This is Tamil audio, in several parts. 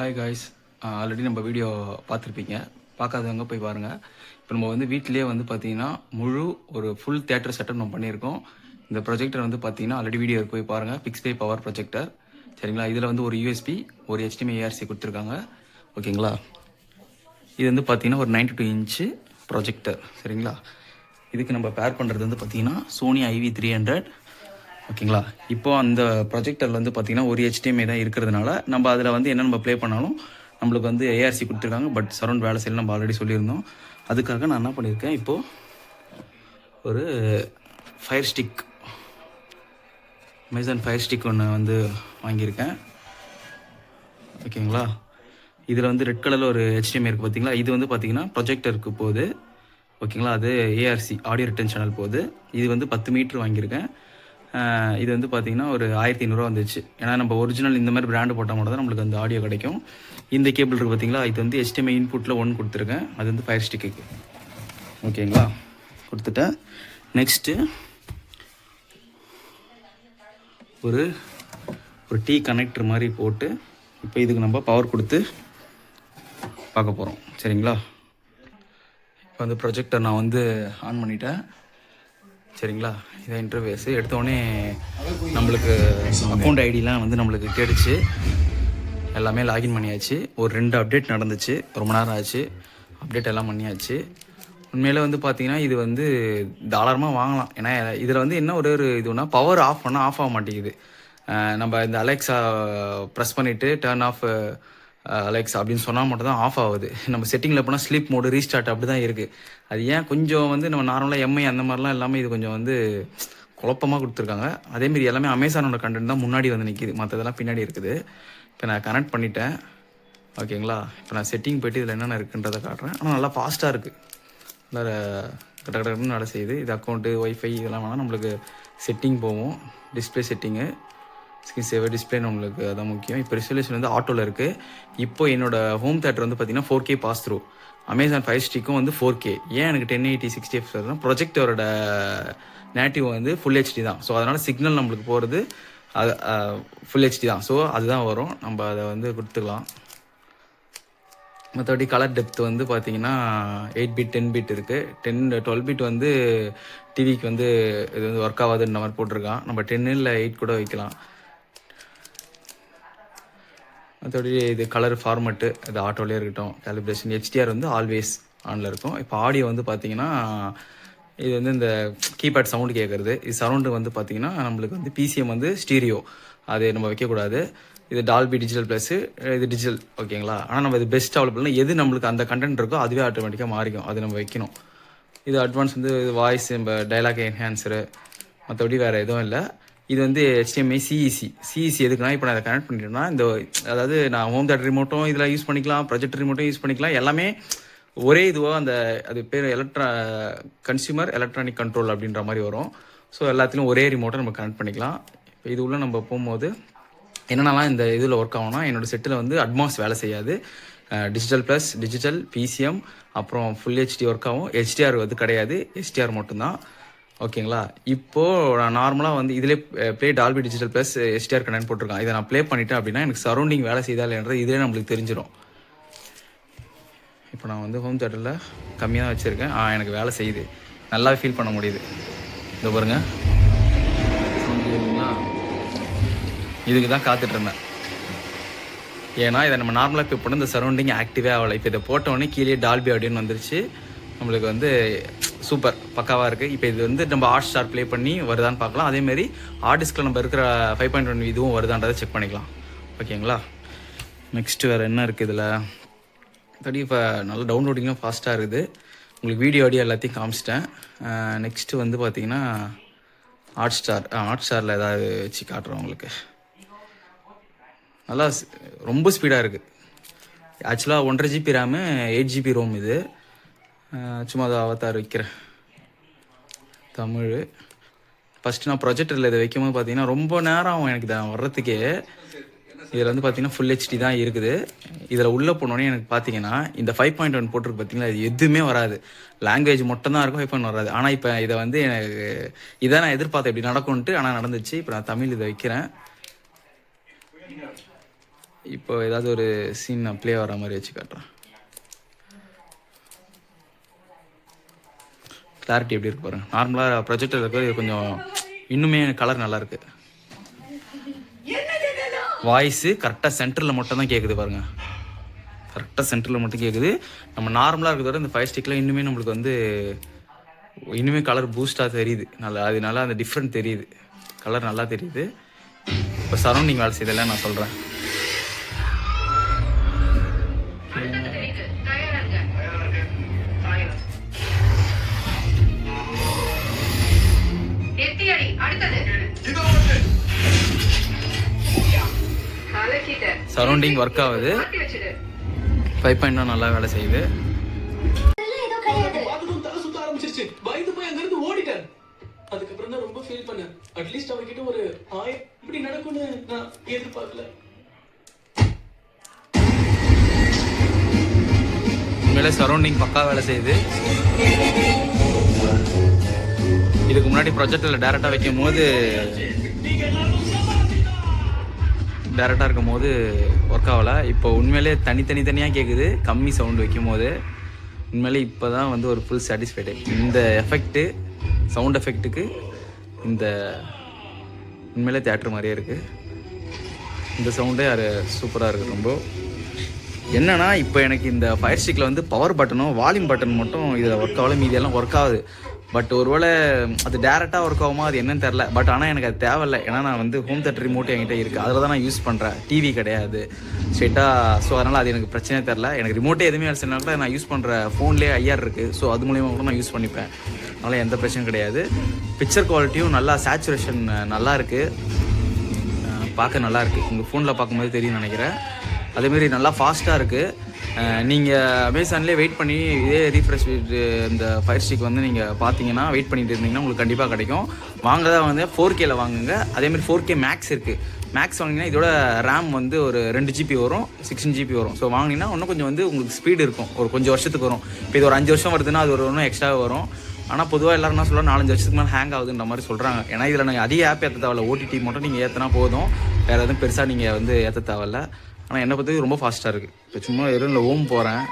ஹாய் காய்ஸ், ஆல்ரெடி நம்ம வீடியோ பார்த்துருப்பீங்க. பார்க்காதவங்க போய் பாருங்கள். இப்போ நம்ம வந்து வீட்டிலேயே வந்து பார்த்தீங்கன்னா முழு ஒரு ஃபுல் தேட்டர் செட்டப் நம்ம பண்ணியிருக்கோம். இந்த ப்ரொஜெக்டர் வந்து பார்த்தீங்கன்னா ஆல்ரெடி வீடியோ போய் பாருங்கள். பிக்ஸ்பே பவர் ப்ரொஜெக்டர், சரிங்களா? இதில் வந்து ஒரு யூஎஸ்பி, ஒரு HDMI ARC கொடுத்துருக்காங்க, ஓகேங்களா? இது வந்து பார்த்தீங்கன்னா ஒரு 92 இன்ச்சு ப்ரொஜெக்டர், சரிங்களா? இதுக்கு நம்ம பேர் பண்ணுறது வந்து பார்த்தீங்கன்னா சோனி IV300, ஓகேங்களா? இப்போ அந்த ப்ரொஜெக்டரில் வந்து பார்த்தீங்கன்னா ஒரு HDMI தான் இருக்கிறதுனால நம்ம அதில் வந்து என்ன நம்ம ப்ளே பண்ணாலும் நம்மளுக்கு வந்து ARC கொடுத்துருக்காங்க. பட் சரௌண்ட் வேலை செய்யல, நம்ம ஆல்ரெடி சொல்லியிருந்தோம். அதுக்காக நான் என்ன பண்ணியிருக்கேன், இப்போது ஒரு fire stick, Amazon fire stick ஒன்று வந்து வாங்கியிருக்கேன், ஓகேங்களா? இதில் வந்து ரெட் கலரில் ஒரு HDMI இருக்குது பார்த்தீங்களா? இது வந்து பார்த்தீங்கன்னா ப்ரொஜெக்டருக்கு போகுது, ஓகேங்களா? அது ARC ஆடியோ ரிட்டர்ன் சேனல் போகுது. இது வந்து 10 மீட்ரு வாங்கியிருக்கேன். இது வந்து பார்த்தீங்கன்னா ஒரு 1500 வந்துச்சு. ஏன்னா நம்ம ஒரிஜினல் இந்த மாதிரி பிராண்டு போட்டால் மட்டும் தான் நம்மளுக்கு அந்த ஆடியோ கிடைக்கும். இந்த கேபிள் இருக்குது பார்த்தீங்களா? இது வந்து HDMI இன்புட்டில் 1 கொடுத்துருக்கேன். அது வந்து ஃபயர் ஸ்டிக்கு, ஓகேங்களா? கொடுத்துட்டேன். நெக்ஸ்ட்டு ஒரு T கனெக்டர் மாதிரி போட்டு இப்போ இதுக்கு நம்ம பவர் கொடுத்து பார்க்க போகிறோம், சரிங்களா? இப்போ வந்து ப்ரொஜெக்டர் நான் வந்து ஆன் பண்ணிட்டேன், சரிங்களா? இதை இன்டர்ஃபேஸு எடுத்தோடனே நம்மளுக்கு அக்கௌண்ட் ஐடிலாம் வந்து நம்மளுக்கு கேட்டுச்சு. எல்லாமே லாகின் பண்ணியாச்சு. ஒரு 2 அப்டேட் நடந்துச்சு, ரொம்ப நேரம் ஆச்சு. அப்டேட் எல்லாம் பண்ணியாச்சு. உண்மையிலே வந்து பார்த்தீங்கன்னா இது வந்து தாராளமாக வாங்கலாம். ஏன்னா இதில் வந்து என்ன ஒரு இதுனா பவர் ஆஃப் பண்ணால் ஆஃப் ஆக மாட்டேங்குது. நம்ம இந்த அலெக்ஸா ப்ரெஸ் பண்ணிவிட்டு டர்ன் ஆஃப் அலெக்ஸா அப்படின்னு சொன்னால் மட்டும் தான் ஆஃப் ஆகுது. நம்ம செட்டிங்கில் போனால் ஸ்லீப் மோடு, ரீஸ்டார்ட் அப்படி தான் இருக்குது. அது ஏன் கொஞ்சம் வந்து நம்ம நார்மலாக MI அந்த மாதிரிலாம் எல்லாமே இது கொஞ்சம் வந்து குழப்பமாக கொடுத்துருக்காங்க. அதேமாரி எல்லாமே அமேசானோட கண்டென்ட் தான் முன்னாடி வந்து நிற்கிது, மற்றதெல்லாம் பின்னாடி இருக்குது. இப்போ நான் கனெக்ட் பண்ணிட்டேன், ஓகேங்களா? இப்போ நான் செட்டிங் போய்ட்டு இதில் என்னென்ன இருக்குன்றதை காட்டுறேன். ஆனால் நல்லா ஃபாஸ்ட்டாக இருக்குது, நல்லா கட்ட கடன்னு வேலை செய்யுது. இது அக்கௌண்ட்டு, ஒய்ஃபை இதெல்லாம் வேணால் நம்மளுக்கு செட்டிங் போவோம். டிஸ்பிளே செட்டிங்கு, ஸ்க்ரீன் சேவர், டிஸ்பிளே நம்மளுக்கு அதான் முக்கியம். இப்போ ரெசல்யூஷன் வந்து ஆட்டோவில் இருக்குது. இப்போ என்னோடய ஹோம் தேட்டர் வந்து பார்த்திங்கன்னா 4K pass through. Amazon fire ஸ்டிக்கும் வந்து 4K. ஏன் எனக்கு 1080 60 FPS ப்ரொஜெக்டரோட நேட்டிவ் வந்து ஃபுல் HD தான். ஸோ அதனால் சிக்னல் நம்மளுக்கு போகிறது அது ஃபுல் HD தான். ஸோ அதுதான் வரும், நம்ம அதை வந்து கொடுத்துக்கலாம். மற்றபடி கலர் டெப்த் வந்து பார்த்தீங்கன்னா 8 பிட் 10 பிட் இருக்குது. 12 பிட் வந்து டிவிக்கு வந்து இது வந்து ஒர்க் ஆகாதுன்ற மாதிரி போட்டிருக்கான். நம்ம 10 இல்லை 8 கூட வைக்கலாம். மற்றபடி இது கலர் ஃபார்மெட்டு இது ஆட்டோலேயே இருக்கட்டும். கேலிப்ரேஷன் HDR வந்து ஆல்வேஸ் ஆனில் இருக்கும். இப்போ ஆடியோ வந்து பார்த்தீங்கன்னா இது வந்து இந்த கீபேட் சவுண்டு கேட்குறது. இது சரௌண்டு வந்து பார்த்தீங்கன்னா நம்மளுக்கு வந்து PCM வந்து ஸ்டீரியோ, அது நம்ம வைக்கக்கூடாது. இது டால்பி டிஜிட்டல் ப்ளஸ்ஸு, இது டிஜிட்டல், ஓகேங்களா? ஆனால் நம்ம இது பெஸ்ட் அவைலபிள்னா எது நம்மளுக்கு அந்த கண்டென்ட் இருக்கோ அதுவே ஆட்டோமேட்டிக்காக மாறிக்கும், அது நம்ம வைக்கணும். இது அட்வான்ஸ் வந்து வாய்ஸ், நம்ம டைலாக் என்ஹான்சரு, மற்றபடி வேறு எதுவும் இல்லை. இது வந்து HDMI CEC எதுக்குன்னா, இப்போ நான் அதை கனெக்ட் பண்ணிட்டேன்னா இந்த அதாவது நான் ஹோம் தேட்டர் ரிமோட்டும் இதில் யூஸ் பண்ணிக்கலாம், ப்ரொஜெக்டர் ரிமோட்டும் யூஸ் பண்ணிக்கலாம். எல்லாமே ஒரே இதுவாக அந்த அது பேர் கன்சியூமர் எலக்ட்ரானிக் கண்ட்ரோல் அப்படின்ற மாதிரி வரும். ஸோ எல்லாத்துலேயும் ஒரே ரிமோட்டை நம்ம கனெக்ட் பண்ணிக்கலாம். இப்போ இது உள்ள நம்ம போகும்போது என்னென்னலாம் இந்த இதில் ஒர்க் ஆகும்னா, என்னோடய செட்டில் வந்து அட்வான்ஸ் வேலை செய்யாது. டிஜிட்டல் ப்ளஸ், டிஜிட்டல், PCM, அப்புறம் ஃபுல் HD ஒர்க் ஆகும். HDR வந்து கிடையாது, HDR மட்டும்தான், ஓகேங்களா? இப்போது நான் நார்மலாக வந்து இதிலே play Dolby digital plus HDR connect போட்டிருக்கேன். இதை நான் ப்ளே பண்ணிட்டேன் அப்படின்னா எனக்கு சரௌண்டிங் வேலை செய்தா இல்லைன்றது இதிலே நம்மளுக்கு தெரிஞ்சிடும். இப்போ நான் வந்து ஹோம் தேட்டரில் கம்மியாக தான் வச்சுருக்கேன். எனக்கு வேலை செய்யுது, நல்லா ஃபீல் பண்ண முடியுது. இந்த பாருங்க, இதுக்கு தான் காத்துட்ருந்தேன். ஏன்னா இதை நம்ம நார்மலாக இப்போ போட்டு இந்த சரௌண்டிங் ஆக்டிவே ஆகலை. இப்போ இதை போட்டோடனே கீழே டால்பி அப்படின்னு வந்துருச்சு. நம்மளுக்கு வந்து சூப்பர் பக்காவாக இருக்குது. இப்போ இது வந்து நம்ம ஹாட் ஸ்டார் ப்ளே பண்ணி வருதான்னு பார்க்கலாம். அதேமாரி ஹார்ட் டிஸ்கில் நம்ம இருக்கிற 5.1 இதுவும் வருதான்றதை செக் பண்ணிக்கலாம், ஓகேங்களா? நெக்ஸ்ட்டு வேறு என்ன இருக்குது இதில்? தடி இப்போ நல்லா டவுன்லோடிங்லாம் ஃபாஸ்ட்டாக இருக்குது. உங்களுக்கு வீடியோ ஆடியோ எல்லாத்தையும் காமிச்சிட்டேன். நெக்ஸ்ட்டு வந்து பார்த்திங்கன்னா ஹாட் ஸ்டாரில் ஏதாவது வச்சு காட்டுறோம் உங்களுக்கு. நல்லா ரொம்ப ஸ்பீடாக இருக்குது. ஆக்சுவலாக 1.5 GB ரேமு, 8 GB ரோம். இது சும்மா அதை அவதார் வைக்கிறேன் தமிழ். ஃபஸ்ட்டு நான் ப்ரொஜெக்டரில் இதை வைக்கும்போது பார்த்தீங்கன்னா ரொம்ப நேரம் ஆகும் எனக்கு இதை வர்றதுக்கே. இதில் வந்து பார்த்தீங்கன்னா ஃபுல் HD தான் இருக்குது. இதில் உள்ளே போனோடனே எனக்கு பார்த்தீங்கன்னா இந்த 5.1 போட்டிருக்கு பார்த்தீங்களா, இது எதுவுமே வராது. லாங்குவேஜ் மட்டும் தான் இருக்கும், 5.1 வராது. ஆனால் இப்போ இதை வந்து எனக்கு இதை நான் எதிர்பார்த்தேன் இப்படி நடக்கும்ன்ட்டு, ஆனால் நடந்துச்சு. இப்போ நான் தமிழ் இதை வைக்கிறேன். இப்போ ஏதாவது ஒரு சீன் நான் ப்ளே ஆகிற மாதிரி வச்சு காட்டுறேன். கிளாரிட்டி எப்படி இருக்கு பாருங்கள். நார்மலாக ப்ரொஜெக்டர் இருக்கிறது கொஞ்சம் இன்னுமே கலர் நல்லாயிருக்கு. வாய்ஸு கரெக்டாக சென்டரில் மட்டும் தான் கேட்குது பாருங்கள். கரெக்டாக சென்டரில் மட்டும் கேட்குது. நம்ம நார்மலாக இருக்கிறத இந்த 5 ஸ்டிக்கில் இன்னுமே நம்மளுக்கு வந்து இன்னுமே கலர் பூஸ்ட்டாக தெரியுது. நல்லா அதனால அந்த டிஃப்ரெண்ட் தெரியுது, கலர் நல்லா தெரியுது. இப்போ சரௌண்டிங் வேலை செய்தெல்லாம் நான் சொல்கிறேன். சரௌண்டிங் ஒர்க் ஆகுது. 5.1 நல்லா வேலை செய்யுது. அதுக்கப்புறம் தான் ரொம்ப ஃபீல் பண்ணேன். அட்லீஸ்ட் அவர்கிட்ட ஒரு இப்படி நடக்கும்னு நான் எதிர்பார்க்கல. உண்மையிலே சரௌண்டிங் பக்கா வேலை செய்யுது. இதுக்கு முன்னாடி ப்ரொஜெக்டில் டேரெக்டாக வைக்கும் போது டேரெக்டாக இருக்கும் போது ஒர்க் ஆகலை. இப்போ உண்மையிலே தனியாக கேட்குது கம்மி சவுண்டு வைக்கும் போது. உண்மையிலே இப்போ தான் வந்து ஒரு ஃபுல் சாட்டிஸ்ஃபைடு. இந்த எஃபெக்ட்டு, சவுண்ட் எஃபெக்ட்டுக்கு இந்த உண்மையிலே தியேட்டர் மாதிரியே இருக்குது. இந்த சவுண்டே சூப்பராக இருக்குது. ரொம்ப என்னென்னா இப்போ எனக்கு இந்த ஃபயர் ஸ்டிக்கில் வந்து பவர் பட்டனும் வால்யூம் பட்டன் மட்டும் இதில் ஒர்க் ஆகலை, மீதியெல்லாம் ஒர்க் ஆகுது. பட் ஒருவேளை அது டேரெக்டாக ஒர்க் ஆகுமா அது என்னன்னு தெரில. பட் ஆனால் எனக்கு அது தேவையில்லை. ஏன்னா நான் வந்து ஹோம் தேட்டர் ரிமோட் என்கிட்ட இருக்குது, அதில் தான் நான் யூஸ் பண்ணுறேன். டிவி கிடையாது ஸ்ட்ரெயிட்டாக. ஸோ அதனால் அது எனக்கு பிரச்சனையே தெரில. எனக்கு ரிமோட்டே எதுவுமே வேலை செய்யணும் கூட நான் யூஸ் பண்ணுற ஃபோன்லேயே ஐஆர் இருக்குது. ஸோ அது மூலிமா கூட நான் யூஸ் பண்ணிப்பேன். அதனால் எந்த பிரச்சனையும் கிடையாது. பிக்சர் குவாலிட்டியும் நல்லா, சேச்சுரேஷன் நல்லா இருக்குது, பார்க்க நல்லா இருக்குது. உங்கள் ஃபோனில் பார்க்கும்போது தெரியும்னு நினைக்கிறேன். அதேமாரி நல்லா ஃபாஸ்ட்டாக இருக்குது. நீங்கள் அமேசான்லேயே வெயிட் பண்ணி இதே ரீஃப்ரெஷ் இந்த ஃபயர் ஸ்டிக் வந்து நீங்கள் பார்த்தீங்கன்னா வெயிட் பண்ணிட்டு இருந்தீங்கன்னா உங்களுக்கு கண்டிப்பாக கிடைக்கும். வாங்குறதா வந்து 4Kல வாங்குங்க. அதேமாதிரி 4K மேக்ஸ் இருக்குது. மேக்ஸ் வாங்கினீங்கன்னா இதோட ரேம் வந்து ஒரு 2 GB வரும், 16 GB வரும். ஸோ வாங்கினீங்கன்னா இன்னும் கொஞ்சம் வந்து உங்களுக்கு ஸ்பீடு இருக்கும், ஒரு கொஞ்சம் வருஷத்துக்கு வரும். இப்போ இது ஒரு 5 வருஷம் வருதுன்னா அது ஒரு இன்னும் எக்ஸ்ட்ரா வரும். ஆனால் பொதுவாக எல்லோரும் என்ன சொல்ல 4-5 வருஷத்துக்கு மேலே ஹேங் ஆகுதுன்ற மாதிரி சொல்கிறாங்க. ஏன்னா இதில் நீங்கள் அதிக ஆப் ஏற்ற தேவையில்ல, ஓடிடி மட்டும் நீங்கள் ஏற்றினா போதும், வேறு எதுவும் பெருசாக நீங்கள் வந்து ஏற்ற தேவையில்ல. ஆனால் என்னை பற்றி ரொம்ப ஃபாஸ்ட்டாக இருக்குது. இப்போ சும்மா வெறும் ஹோம் போகிறேன்,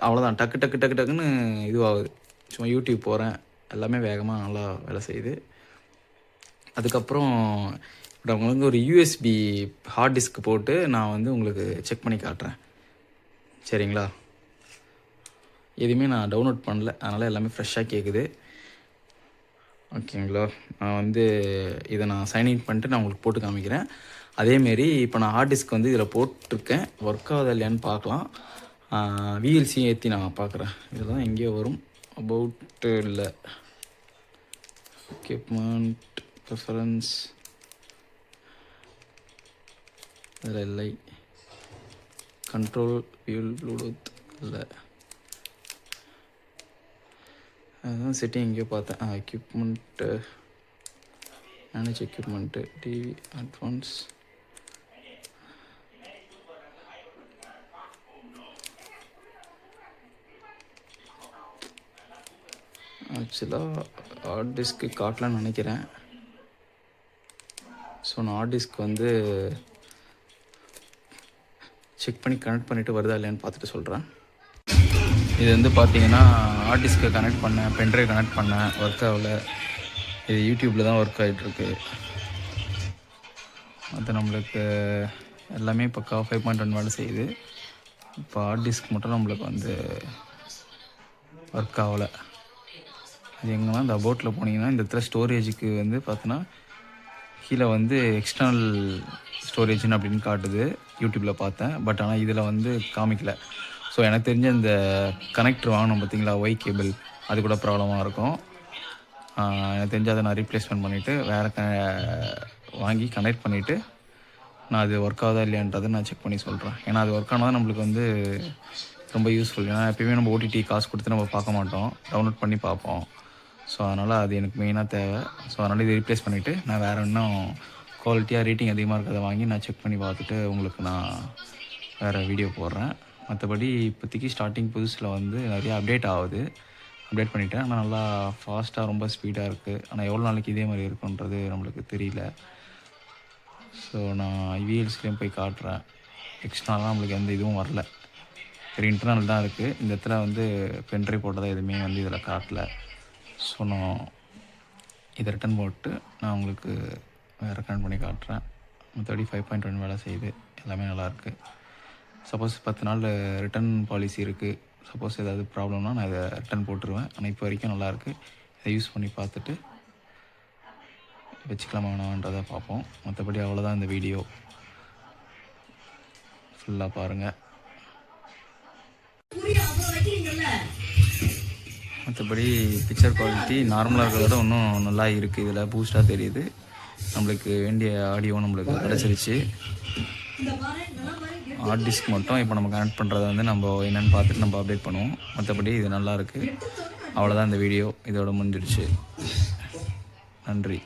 அவ்வளோதான், டக்குன்னு இதுவாகுது. சும்மா யூடியூப் போகிறேன், எல்லாமே வேகமாக நல்லா வேலை செய்யுது. அதுக்கப்புறம் இப்போ அவங்க வந்து ஒரு யூஎஸ்பி ஹார்ட் டிஸ்க் போட்டு நான் வந்து உங்களுக்கு செக் பண்ணி காட்டுறேன், சரிங்களா? எதுவுமே நான் டவுன்லோட் பண்ணல, அதனால் எல்லாமே ஃப்ரெஷ்ஷாக கேட்குது, ஓகேங்களா? நான் வந்து இதை நான் சைன்இன் பண்ணிட்டு நான் உங்களுக்கு போட்டு காமிக்கிறேன். அதேமாரி இப்போ நான் ஹார்ட் டிஸ்க் வந்து இதில் போட்டிருக்கேன், ஒர்க் ஆகுதா இல்லையான்னு பார்க்கலாம். விஎல்சியும் ஏற்றி நான் பார்க்குறேன். இதெல்லாம் எங்கேயோ வரும், அபவுட் இல்லை, எக்யூப்மெண்ட் ப்ரிஃபரன்ஸ் இதில் இல்லை, கண்ட்ரோல் வியூல் ப்ளூடூத் இல்லை, அதுதான் செட்டிங் எங்கேயோ பார்த்தேன். Equipment, manage equipment, TV advance, ஆக்சுவலாக ஹார்ட் டிஸ்க்கு காட்டலான்னு நினைக்கிறேன். ஸோ நான் ஹார்ட் டிஸ்க் வந்து செக் பண்ணி கனெக்ட் பண்ணிவிட்டு வருதா இல்லையான்னு பார்த்துட்டு சொல்கிறேன். இது வந்து பார்த்தீங்கன்னா ஹார்ட் டிஸ்க்கை கனெக்ட் பண்ணேன், பென்ட்ரைவ் கனெக்ட் பண்ணேன், ஒர்க் ஆகலை. இது யூடியூப்பில் தான் ஒர்க் ஆகிட்டுருக்கு. அது நம்மளுக்கு எல்லாமே பக்கா 5.1 வேலை செய்யுது. இப்போ ஹார்ட் டிஸ்க் மட்டும் நம்மளுக்கு வந்து ஒர்க் ஆகலை. அது எங்கன்னா இந்த அபவுட்டில் போனீங்கன்னா இந்த இடத்துல ஸ்டோரேஜுக்கு வந்து பார்த்தோன்னா கீழே வந்து எக்ஸ்டர்னல் ஸ்டோரேஜ்னு அப்படின்னு காட்டுது, யூடியூப்பில் பார்த்தேன். பட் ஆனால் இதில் வந்து காமிக்கல. ஸோ எனக்கு தெரிஞ்ச இந்த கனெக்டர் வாங்கணும் பார்த்தீங்களா, ஒய் கேபிள், அது கூட ப்ராப்ளமாக இருக்கும். எனக்கு தெரிஞ்சு அதை நான் ரீப்ளேஸ்மெண்ட் பண்ணிவிட்டு வேறு வாங்கி கனெக்ட் பண்ணிவிட்டு நான் அது ஒர்க் ஆகுதா இல்லையான்றதை நான் செக் பண்ணி சொல்கிறேன். ஏன்னா அது ஒர்க் ஆனால் தான் நம்மளுக்கு வந்து ரொம்ப யூஸ்ஃபுல். ஏன்னா எப்பயுமே நம்ம ஓடிடி காசு கொடுத்து நம்ம பார்க்க மாட்டோம், டவுன்லோட் பண்ணி பார்ப்போம். ஸோ அதனால் அது எனக்கு மெயினாக தேவை. ஸோ அதனால் இதை ரீப்ளேஸ் பண்ணிவிட்டு நான் வேறு இன்னும் குவாலிட்டியாக ரேட்டிங் அதிகமாக இருக்கிறத வாங்கி நான் செக் பண்ணி பார்த்துட்டு உங்களுக்கு நான் வேறு வீடியோ போடுறேன். மற்றபடி இப்போதைக்கு ஸ்டார்டிங் புதுசில் வந்து நிறைய அப்டேட் ஆகுது, அப்டேட் பண்ணிவிட்டேன். ஆனால் நல்லா ஃபாஸ்ட்டாக ரொம்ப ஸ்பீடாக இருக்குது. ஆனால் எவ்வளோ நாளைக்கு இதே மாதிரி இருக்குன்றது நம்மளுக்கு தெரியல. ஸோ நான் விஎல்சிலையும் போய் காட்டுறேன். எக்ஸ்ட்ராலாம் நம்மளுக்கு எந்த இதுவும் வரல. சரி, இன்டர்னல் தான் இருக்குது. இந்த இடத்துல வந்து பென்ட்ரைவ் போட்டதாக எதுவுமே வந்து இதில் காட்டல. ஸோ நான் இதை ரிட்டன் போட்டு நான் உங்களுக்கு ரெக்கமெண்ட் பண்ணி காட்டுறேன். மற்றபடி 5.1 வேலை செய்யுது, எல்லாமே நல்லாயிருக்கு. சப்போஸ் 10 நாள் ரிட்டன் பாலிசி இருக்குது. சப்போஸ் ஏதாவது ப்ராப்ளம்னா நான் இதை ரிட்டன் போட்டுருவேன். ஆனால் இப்போ வரைக்கும் நல்லாயிருக்கு. இதை யூஸ் பண்ணி பார்த்துட்டு வச்சுக்கலாமா வேணான்றதை பார்ப்போம். மற்றபடி அவ்வளோதான் இந்த வீடியோ. ஃபுல்லாக பாருங்கள். மற்றபடி பிக்சர் குவாலிட்டி நார்மலாக இருக்கிறத இன்னும் நல்லா இருக்குது. இதில் பூஸ்ட்டாக தெரியுது. நம்மளுக்கு வேண்டிய ஆடியோ நம்மளுக்கு கிடச்சிருச்சு. ஹார்ட் டிஸ்க் மட்டும் இப்போ நம்ம கனெக்ட் பண்ணுறத வந்து நம்ம என்னென்னு பார்த்துட்டு நம்ம அப்டேட் பண்ணுவோம். மற்றபடி இது நல்லாயிருக்கு. அவ்வளோதான் இந்த வீடியோ. இதோட முடிஞ்சிருச்சு. நன்றி.